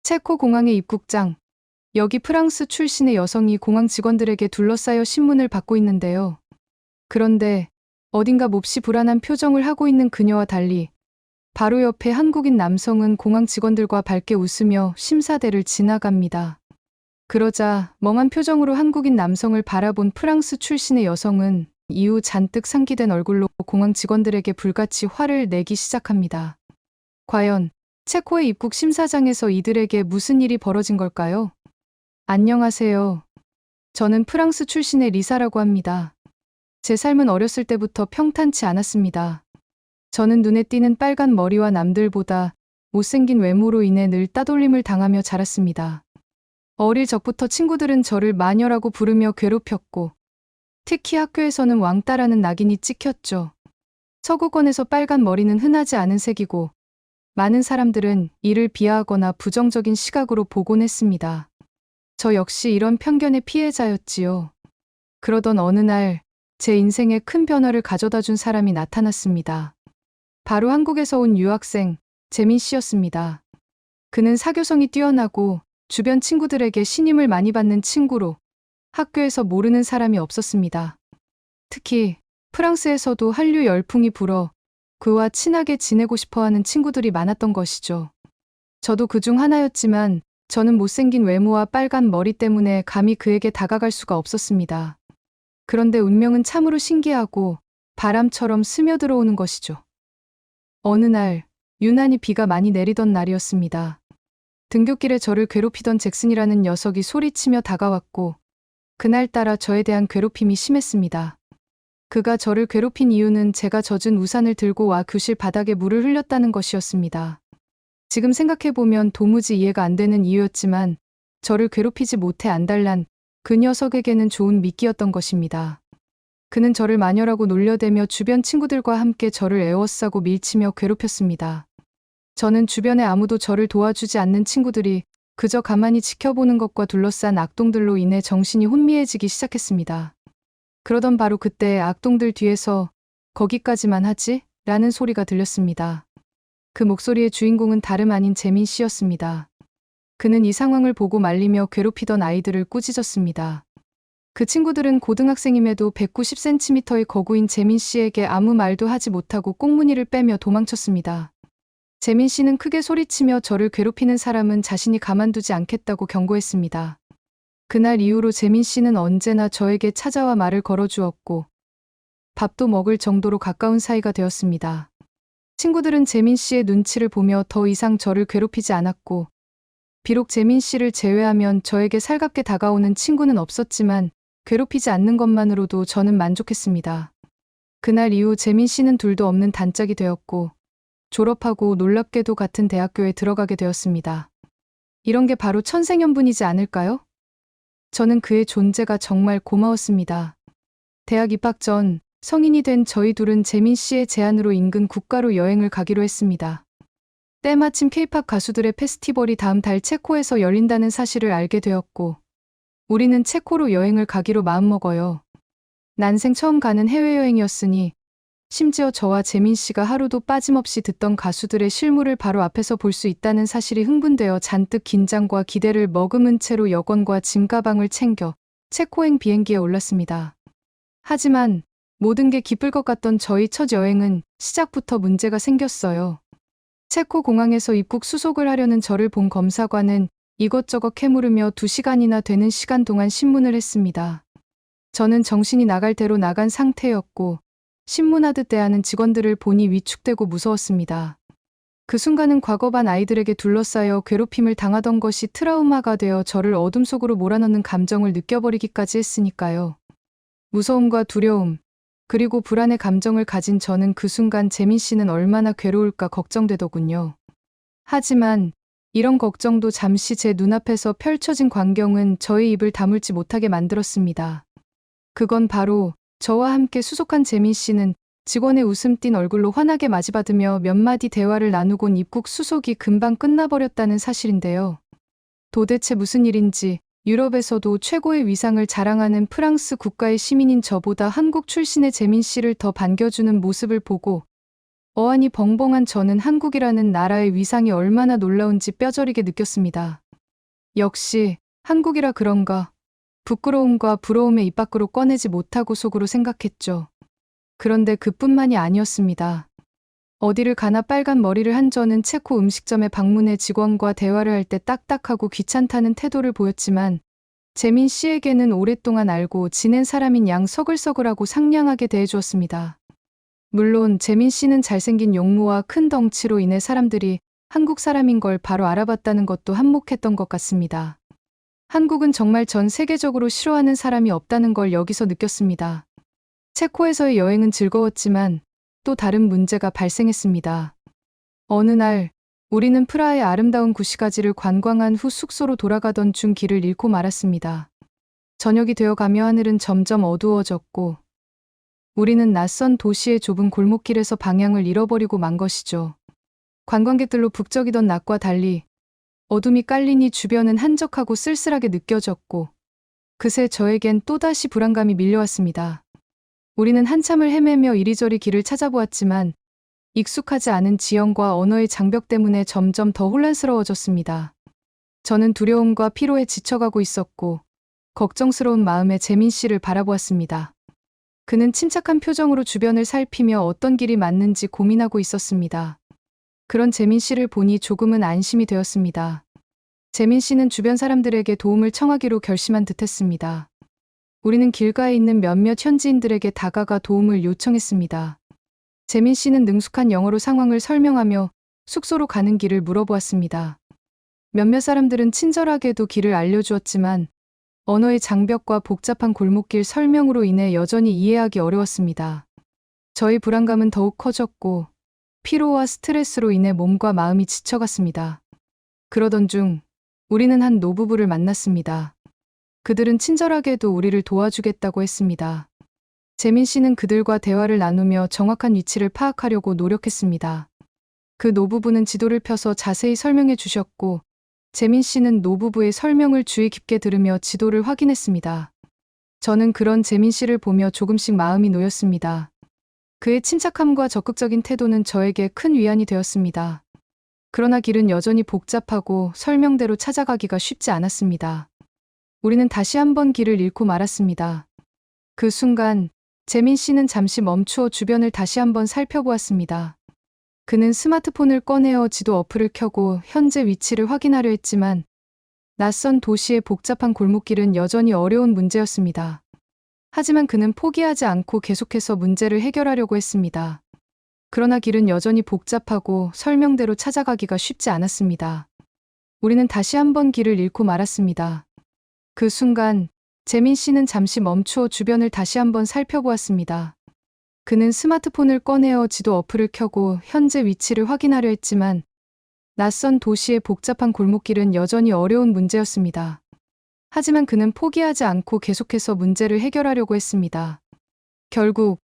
체코 공항의 입국장. 여기 프랑스 출신의 여성이 공항 직원들에게 둘러싸여 신문을 받고 있는데요. 그런데 어딘가 몹시 불안한 표정을 하고 있는 그녀와 달리 바로 옆에 한국인 남성은 공항 직원들과 밝게 웃으며 심사대를 지나갑니다. 그러자 멍한 표정으로 한국인 남성을 바라본 프랑스 출신의 여성은 이후 잔뜩 상기된 얼굴로 공항 직원들에게 불같이 화를 내기 시작합니다. 과연 체코의 입국 심사장에서 이들에게 무슨 일이 벌어진 걸까요? 안녕하세요. 저는 프랑스 출신의 리사라고 합니다. 제 삶은 어렸을 때부터 평탄치 않았습니다. 저는 눈에 띄는 빨간 머리와 남들보다 못생긴 외모로 인해 늘 따돌림을 당하며 자랐습니다. 어릴 적부터 친구들은 저를 마녀라고 부르며 괴롭혔고, 특히 학교에서는 왕따라는 낙인이 찍혔죠. 서구권에서 빨간 머리는 흔하지 않은 색이고, 많은 사람들은 이를 비하하거나 부정적인 시각으로 보곤 했습니다. 저 역시 이런 편견의 피해자였지요. 그러던 어느 날, 제 인생에 큰 변화를 가져다 준 사람이 나타났습니다. 바로 한국에서 온 유학생, 재민 씨였습니다. 그는 사교성이 뛰어나고 주변 친구들에게 신임을 많이 받는 친구로 학교에서 모르는 사람이 없었습니다. 특히 프랑스에서도 한류 열풍이 불어 그와 친하게 지내고 싶어하는 친구들이 많았던 것이죠. 저도 그중 하나였지만 저는 못생긴 외모와 빨간 머리 때문에 감히 그에게 다가갈 수가 없었습니다. 그런데 운명은 참으로 신기하고 바람처럼 스며들어오는 것이죠. 어느 날 유난히 비가 많이 내리던 날이었습니다. 등굣길에 저를 괴롭히던 잭슨이라는 녀석이 소리치며 다가왔고 그날따라 저에 대한 괴롭힘이 심했습니다. 그가 저를 괴롭힌 이유는 제가 젖은 우산을 들고 와 교실 바닥에 물을 흘렸다는 것이었습니다. 지금 생각해보면 도무지 이해가 안 되는 이유였지만 저를 괴롭히지 못해 안달난 그 녀석에게는 좋은 미끼였던 것입니다. 그는 저를 마녀라고 놀려대며 주변 친구들과 함께 저를 에워싸고 밀치며 괴롭혔습니다. 저는 주변에 아무도 저를 도와주지 않는 친구들이 그저 가만히 지켜보는 것과 둘러싼 악동들로 인해 정신이 혼미해지기 시작했습니다. 그러던 바로 그때 악동들 뒤에서 "거기까지만 하지?" 라는 소리가 들렸습니다. 그 목소리의 주인공은 다름 아닌 재민 씨였습니다. 그는 이 상황을 보고 말리며 괴롭히던 아이들을 꾸짖었습니다. 그 친구들은 고등학생임에도 190cm의 거구인 재민 씨에게 아무 말도 하지 못하고 꽁무니를 빼며 도망쳤습니다. 재민 씨는 크게 소리치며 저를 괴롭히는 사람은 자신이 가만두지 않겠다고 경고했습니다. 그날 이후로 재민 씨는 언제나 저에게 찾아와 말을 걸어주었고 밥도 먹을 정도로 가까운 사이가 되었습니다. 친구들은 재민 씨의 눈치를 보며 더 이상 저를 괴롭히지 않았고 비록 재민 씨를 제외하면 저에게 살갑게 다가오는 친구는 없었지만 괴롭히지 않는 것만으로도 저는 만족했습니다. 그날 이후 재민 씨는 둘도 없는 단짝이 되었고 졸업하고 놀랍게도 같은 대학교에 들어가게 되었습니다. 이런 게 바로 천생연분이지 않을까요? 저는 그의 존재가 정말 고마웠습니다. 대학 입학 전 성인이 된 저희 둘은 재민 씨의 제안으로 인근 국가로 여행을 가기로 했습니다. 때마침 K-팝 가수들의 페스티벌이 다음 달 체코에서 열린다는 사실을 알게 되었고 우리는 체코로 여행을 가기로 마음먹어요. 난생 처음 가는 해외여행이었으니 심지어 저와 재민 씨가 하루도 빠짐없이 듣던 가수들의 실물을 바로 앞에서 볼 수 있다는 사실이 흥분되어 잔뜩 긴장과 기대를 머금은 채로 여권과 짐가방을 챙겨 체코행 비행기에 올랐습니다. 하지만 모든 게 기쁠 것 같던 저희 첫 여행은 시작부터 문제가 생겼어요. 체코 공항에서 입국 수속을 하려는 저를 본 검사관은 이것저것 캐물으며 2시간이나 되는 시간 동안 신문을 했습니다. 저는 정신이 나갈 대로 나간 상태였고 신문하듯 대하는 직원들을 보니 위축되고 무서웠습니다. 그 순간은 과거 반 아이들에게 둘러싸여 괴롭힘을 당하던 것이 트라우마가 되어 저를 어둠 속으로 몰아넣는 감정을 느껴버리기까지 했으니까요. 무서움과 두려움, 그리고 불안의 감정을 가진 저는 그 순간 재민 씨는 얼마나 괴로울까 걱정되더군요. 하지만 이런 걱정도 잠시 제 눈앞에서 펼쳐진 광경은 저의 입을 다물지 못하게 만들었습니다. 그건 바로 저와 함께 수속한 재민 씨는 직원의 웃음 띤 얼굴로 환하게 맞이받으며 몇 마디 대화를 나누곤 입국 수속이 금방 끝나버렸다는 사실인데요. 도대체 무슨 일인지 유럽에서도 최고의 위상을 자랑하는 프랑스 국가의 시민인 저보다 한국 출신의 재민 씨를 더 반겨주는 모습을 보고 어안이 벙벙한 저는 한국이라는 나라의 위상이 얼마나 놀라운지 뼈저리게 느꼈습니다. 역시 한국이라 그런가 부끄러움과 부러움에 입 밖으로 꺼내지 못하고 속으로 생각했죠. 그런데 그뿐만이 아니었습니다. 어디를 가나 빨간 머리를 한 저는 체코 음식점에 방문해 직원과 대화를 할 때 딱딱하고 귀찮다는 태도를 보였지만 재민 씨에게는 오랫동안 알고 지낸 사람인 양 서글서글하고 상냥하게 대해주었습니다. 물론 재민 씨는 잘생긴 용모와 큰 덩치로 인해 사람들이 한국 사람인 걸 바로 알아봤다는 것도 한몫했던 것 같습니다. 한국은 정말 전 세계적으로 싫어하는 사람이 없다는 걸 여기서 느꼈습니다. 체코에서의 여행은 즐거웠지만 또 다른 문제가 발생했습니다. 어느 날 우리는 프라하의 아름다운 구시가지를 관광한 후 숙소로 돌아가던 중 길을 잃고 말았습니다. 저녁이 되어가며 하늘은 점점 어두워졌고 우리는 낯선 도시의 좁은 골목길에서 방향을 잃어버리고 만 것이죠. 관광객들로 북적이던 낮과 달리 어둠이 깔리니 주변은 한적하고 쓸쓸하게 느껴졌고 그새 저에겐 또다시 불안감이 밀려왔습니다. 우리는 한참을 헤매며 이리저리 길을 찾아보았지만 익숙하지 않은 지형과 언어의 장벽 때문에 점점 더 혼란스러워졌습니다. 저는 두려움과 피로에 지쳐가고 있었고 걱정스러운 마음에 재민 씨를 바라보았습니다. 그는 침착한 표정으로 주변을 살피며 어떤 길이 맞는지 고민하고 있었습니다. 그런 재민 씨를 보니 조금은 안심이 되었습니다. 재민 씨는 주변 사람들에게 도움을 청하기로 결심한 듯했습니다. 우리는 길가에 있는 몇몇 현지인들에게 다가가 도움을 요청했습니다. 재민 씨는 능숙한 영어로 상황을 설명하며 숙소로 가는 길을 물어보았습니다. 몇몇 사람들은 친절하게도 길을 알려주었지만 언어의 장벽과 복잡한 골목길 설명으로 인해 여전히 이해하기 어려웠습니다. 저희 불안감은 더욱 커졌고 피로와 스트레스로 인해 몸과 마음이 지쳐갔습니다. 그러던 중 우리는 한 노부부를 만났습니다. 그들은 친절하게도 우리를 도와주겠다고 했습니다. 재민 씨는 그들과 대화를 나누며 정확한 위치를 파악하려고 노력했습니다. 그 노부부는 지도를 펴서 자세히 설명해 주셨고 재민 씨는 노부부의 설명을 주의 깊게 들으며 지도를 확인했습니다. 저는 그런 재민 씨를 보며 조금씩 마음이 놓였습니다. 그의 침착함과 적극적인 태도는 저에게 큰 위안이 되었습니다. 그러나 길은 여전히 복잡하고 설명대로 찾아가기가 쉽지 않았습니다. 우리는 다시 한번 길을 잃고 말았습니다. 그 순간 재민 씨는 잠시 멈추어 주변을 다시 한번 살펴보았습니다. 그는 스마트폰을 꺼내어 지도 어플을 켜고 현재 위치를 확인하려 했지만 낯선 도시의 복잡한 골목길은 여전히 어려운 문제였습니다. 하지만 그는 포기하지 않고 계속해서 문제를 해결하려고 했습니다. 그러나 길은 여전히 복잡하고 설명대로 찾아가기가 쉽지 않았습니다. 우리는 다시 한번 길을 잃고 말았습니다. 그 순간 재민 씨는 잠시 멈추어 주변을 다시 한번 살펴보았습니다. 그는 스마트폰을 꺼내어 지도 어플을 켜고 현재 위치를 확인하려 했지만 낯선 도시의 복잡한 골목길은 여전히 어려운 문제였습니다. 하지만 그는 포기하지 않고 계속해서 문제를 해결하려고 했습니다. 결국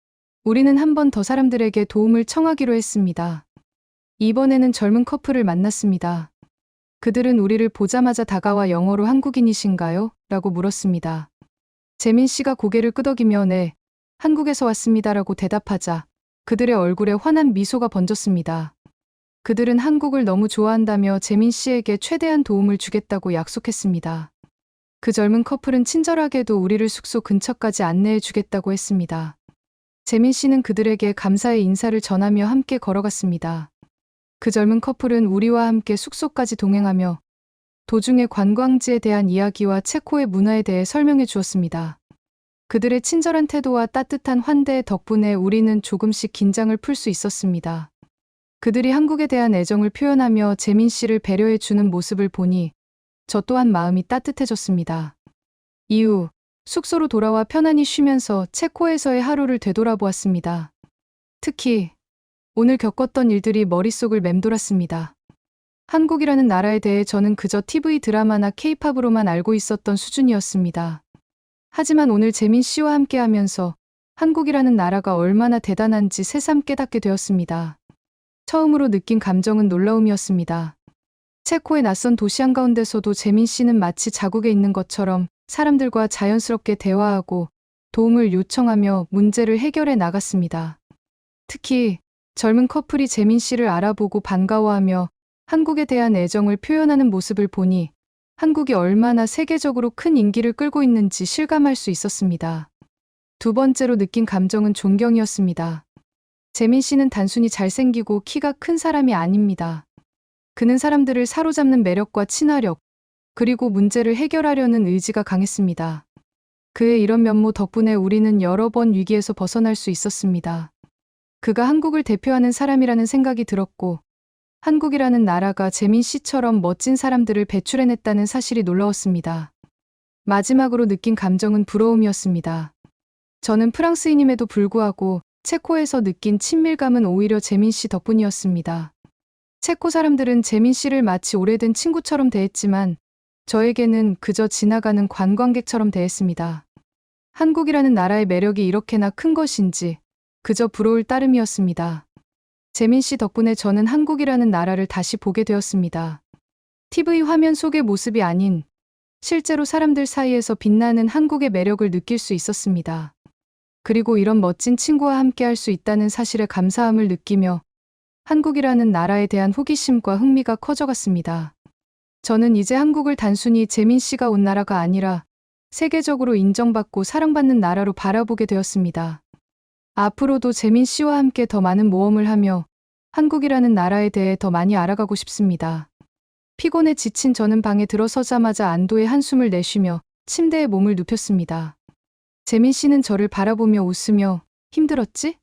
우리는 한 번 더 사람들에게 도움을 청하기로 했습니다. 이번에는 젊은 커플을 만났습니다. 그들은 우리를 보자마자 다가와 영어로 한국인이신가요? 라고 물었습니다. 재민 씨가 고개를 끄덕이며 네, 한국에서 왔습니다라고 대답하자 그들의 얼굴에 환한 미소가 번졌습니다. 그들은 한국을 너무 좋아한다며 재민 씨에게 최대한 도움을 주겠다고 약속했습니다. 그 젊은 커플은 친절하게도 우리를 숙소 근처까지 안내해 주겠다고 했습니다. 재민 씨는 그들에게 감사의 인사를 전하며 함께 걸어갔습니다. 그 젊은 커플은 우리와 함께 숙소까지 동행하며 도중에 관광지에 대한 이야기와 체코의 문화에 대해 설명해 주었습니다. 그들의 친절한 태도와 따뜻한 환대 덕분에 우리는 조금씩 긴장을 풀 수 있었습니다. 그들이 한국에 대한 애정을 표현하며 재민 씨를 배려해 주는 모습을 보니 저 또한 마음이 따뜻해졌습니다. 이후 숙소로 돌아와 편안히 쉬면서 체코에서의 하루를 되돌아보았습니다. 특히 오늘 겪었던 일들이 머릿속을 맴돌았습니다. 한국이라는 나라에 대해 저는 그저 TV 드라마나 K-팝으로만 알고 있었던 수준이었습니다. 하지만 오늘 재민 씨와 함께 하면서 한국이라는 나라가 얼마나 대단한지 새삼 깨닫게 되었습니다. 처음으로 느낀 감정은 놀라움이었습니다. 체코의 낯선 도시 한가운데서도 재민 씨는 마치 자국에 있는 것처럼 사람들과 자연스럽게 대화하고 도움을 요청하며 문제를 해결해 나갔습니다. 특히 젊은 커플이 재민 씨를 알아보고 반가워하며 한국에 대한 애정을 표현하는 모습을 보니 한국이 얼마나 세계적으로 큰 인기를 끌고 있는지 실감할 수 있었습니다. 두 번째로 느낀 감정은 존경이었습니다. 재민 씨는 단순히 잘생기고 키가 큰 사람이 아닙니다. 그는 사람들을 사로잡는 매력과 친화력, 그리고 문제를 해결하려는 의지가 강했습니다. 그의 이런 면모 덕분에 우리는 여러 번 위기에서 벗어날 수 있었습니다. 그가 한국을 대표하는 사람이라는 생각이 들었고, 한국이라는 나라가 재민 씨처럼 멋진 사람들을 배출해냈다는 사실이 놀라웠습니다. 마지막으로 느낀 감정은 부러움이었습니다. 저는 프랑스인임에도 불구하고 체코에서 느낀 친밀감은 오히려 재민 씨 덕분이었습니다. 체코 사람들은 재민 씨를 마치 오래된 친구처럼 대했지만 저에게는 그저 지나가는 관광객처럼 대했습니다. 한국이라는 나라의 매력이 이렇게나 큰 것인지 그저 부러울 따름이었습니다. 재민 씨 덕분에 저는 한국이라는 나라를 다시 보게 되었습니다. TV 화면 속의 모습이 아닌 실제로 사람들 사이에서 빛나는 한국의 매력을 느낄 수 있었습니다. 그리고 이런 멋진 친구와 함께 할 수 있다는 사실에 감사함을 느끼며 한국이라는 나라에 대한 호기심과 흥미가 커져갔습니다. 저는 이제 한국을 단순히 재민 씨가 온 나라가 아니라 세계적으로 인정받고 사랑받는 나라로 바라보게 되었습니다. 앞으로도 재민 씨와 함께 더 많은 모험을 하며 한국이라는 나라에 대해 더 많이 알아가고 싶습니다. 피곤에 지친 저는 방에 들어서자마자 안도의 한숨을 내쉬며 침대에 몸을 눕혔습니다. 재민 씨는 저를 바라보며 웃으며 힘들었지?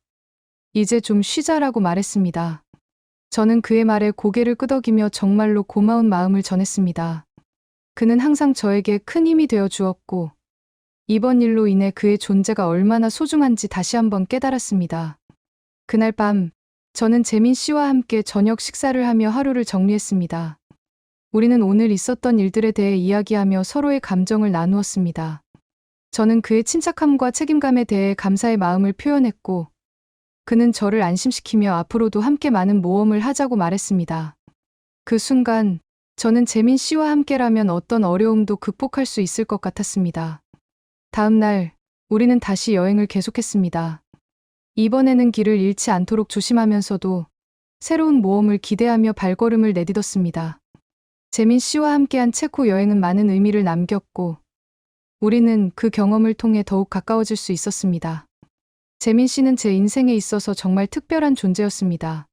이제 좀 쉬자라고 말했습니다. 저는 그의 말에 고개를 끄덕이며 정말로 고마운 마음을 전했습니다. 그는 항상 저에게 큰 힘이 되어 주었고 이번 일로 인해 그의 존재가 얼마나 소중한지 다시 한번 깨달았습니다. 그날 밤 저는 재민 씨와 함께 저녁 식사를 하며 하루를 정리했습니다. 우리는 오늘 있었던 일들에 대해 이야기하며 서로의 감정을 나누었습니다. 저는 그의 침착함과 책임감에 대해 감사의 마음을 표현했고 그는 저를 안심시키며 앞으로도 함께 많은 모험을 하자고 말했습니다. 그 순간 저는 재민 씨와 함께라면 어떤 어려움도 극복할 수 있을 것 같았습니다. 다음 날 우리는 다시 여행을 계속했습니다. 이번에는 길을 잃지 않도록 조심하면서도 새로운 모험을 기대하며 발걸음을 내딛었습니다. 재민 씨와 함께한 체코 여행은 많은 의미를 남겼고 우리는 그 경험을 통해 더욱 가까워질 수 있었습니다. 재민 씨는 제 인생에 있어서 정말 특별한 존재였습니다.